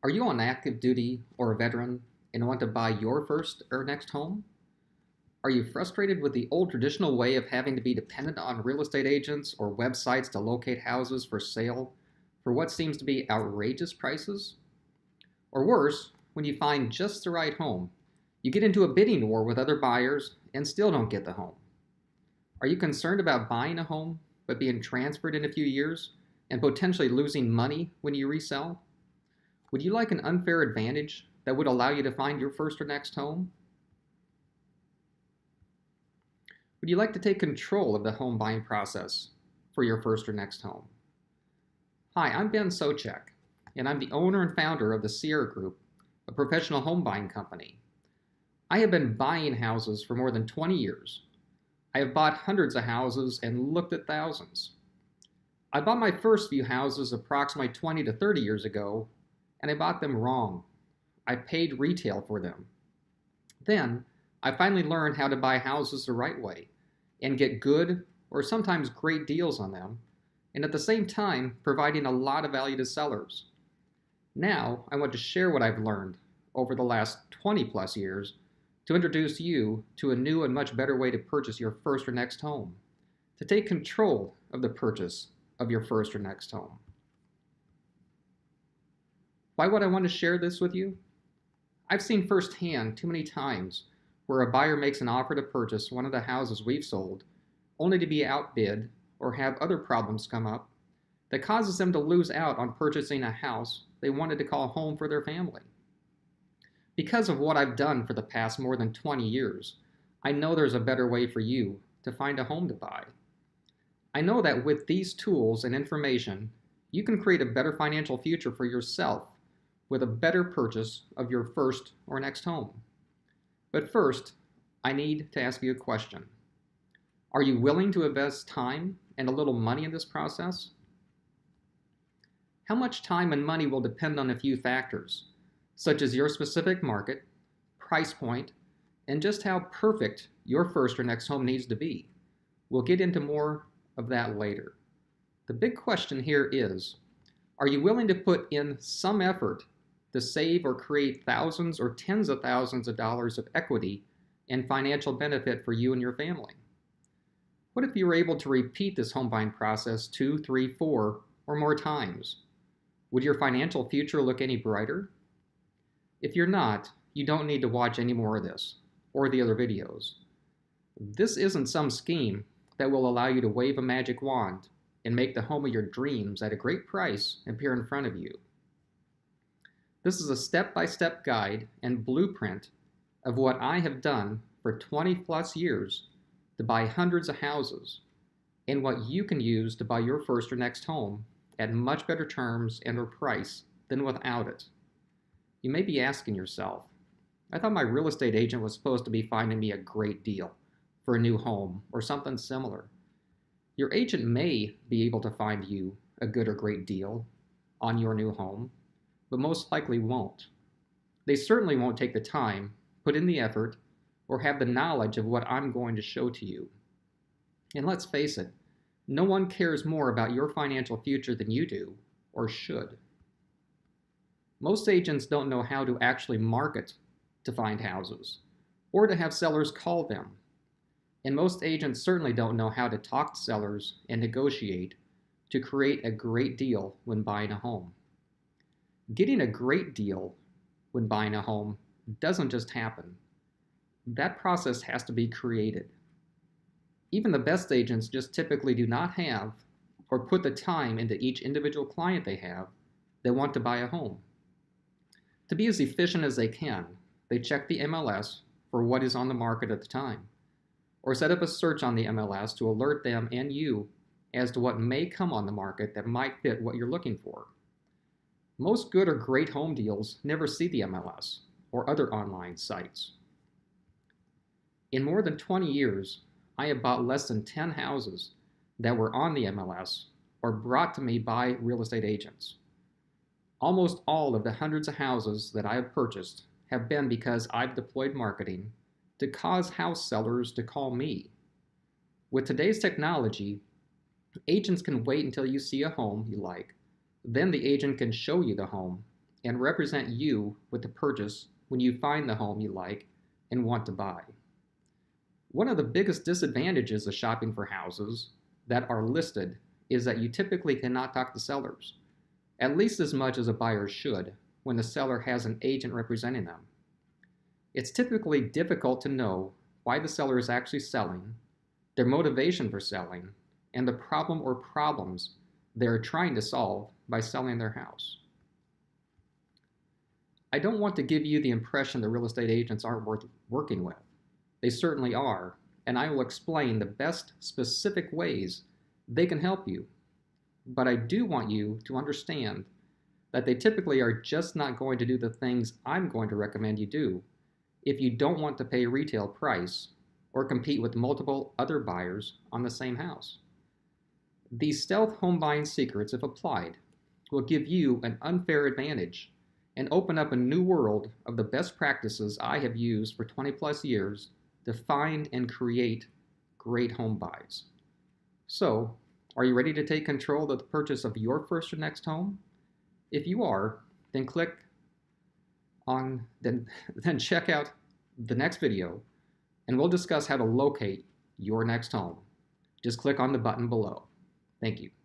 Are you on active duty or a veteran and want to buy your first or next home? Are you frustrated with the old traditional way of having to be dependent on real estate agents or websites to locate houses for sale for what seems to be outrageous prices? Or worse, when you find just the right home, you get into a bidding war with other buyers and still don't get the home? Are you concerned about buying a home but being transferred in a few years and potentially losing money when you resell? Would you like an unfair advantage that would allow you to find your first or next home? Would you like to take control of the home buying process for your first or next home? Hi, I'm Ben Socek, and I'm the owner and founder of the Sierra Group, a professional home buying company. I have been buying houses for more than 20 years. I have bought hundreds of houses and looked at thousands. I bought my first few houses approximately 20 to 30 years ago, and I bought them wrong. I paid retail for them. Then, I finally learned how to buy houses the right way and get good or sometimes great deals on them, and at the same time providing a lot of value to sellers. Now, I want to share what I've learned over the last 20 plus years to introduce you to a new and much better way to purchase your first or next home, to take control of the purchase of your first or next home. Why would I want to share this with you? I've seen firsthand too many times where a buyer makes an offer to purchase one of the houses we've sold, only to be outbid or have other problems come up that causes them to lose out on purchasing a house they wanted to call home for their family. Because of what I've done for the past more than 20 years, I know there's a better way for you to find a home to buy. I know that with these tools and information, you can create a better financial future for yourself with a better purchase of your first or next home. But first, I need to ask you a question. Are you willing to invest time and a little money in this process? How much time and money will depend on a few factors, such as your specific market, price point, and just how perfect your first or next home needs to be. We'll get into more of that later. The big question here is, are you willing to put in some effort to save or create thousands or tens of thousands of dollars of equity and financial benefit for you and your family? What if you were able to repeat this home buying process 2, 3, 4, or more times? Would your financial future look any brighter? If you're not, you don't need to watch any more of this or the other videos. This isn't some scheme that will allow you to wave a magic wand and make the home of your dreams at a great price appear in front of you. This is a step-by-step guide and blueprint of what I have done for 20 plus years to buy hundreds of houses and what you can use to buy your first or next home at much better terms and or price than without it. You may be asking yourself, I thought my real estate agent was supposed to be finding me a great deal for a new home or something similar. Your agent may be able to find you a good or great deal on your new home, but most likely won't. They certainly won't take the time, put in the effort, or have the knowledge of what I'm going to show to you. And let's face it, no one cares more about your financial future than you do, or should. Most agents don't know how to actually market to find houses, or to have sellers call them. And most agents certainly don't know how to talk to sellers and negotiate to create a great deal when buying a home. Getting a great deal when buying a home doesn't just happen. That process has to be created. Even the best agents just typically do not have or put the time into each individual client they have that want to buy a home. To be as efficient as they can, they check the MLS for what is on the market at the time, or set up a search on the MLS to alert them and you as to what may come on the market that might fit what you're looking for. Most good or great home deals never see the MLS or other online sites. In more than 20 years, I have bought less than 10 houses that were on the MLS or brought to me by real estate agents. Almost all of the hundreds of houses that I have purchased have been because I've deployed marketing to cause house sellers to call me. With today's technology, agents can wait until you see a home you like. Then the agent can show you the home and represent you with the purchase when you find the home you like and want to buy. One of the biggest disadvantages of shopping for houses that are listed is that you typically cannot talk to sellers, at least as much as a buyer should when the seller has an agent representing them. It's typically difficult to know why the seller is actually selling, their motivation for selling, and the problem or problems they're trying to solve by selling their house. I don't want to give you the impression that real estate agents aren't worth working with. They certainly are, and I will explain the best specific ways they can help you. But I do want you to understand that they typically are just not going to do the things I'm going to recommend you do if you don't want to pay retail price or compete with multiple other buyers on the same house. These stealth home buying secrets, if applied, will give you an unfair advantage and open up a new world of the best practices I have used for 20 plus years to find and create great home buys. So, are you ready to take control of the purchase of your first or next home? If you are, then then check out the next video and we'll discuss how to locate your next home. Just click on the button below. Thank you.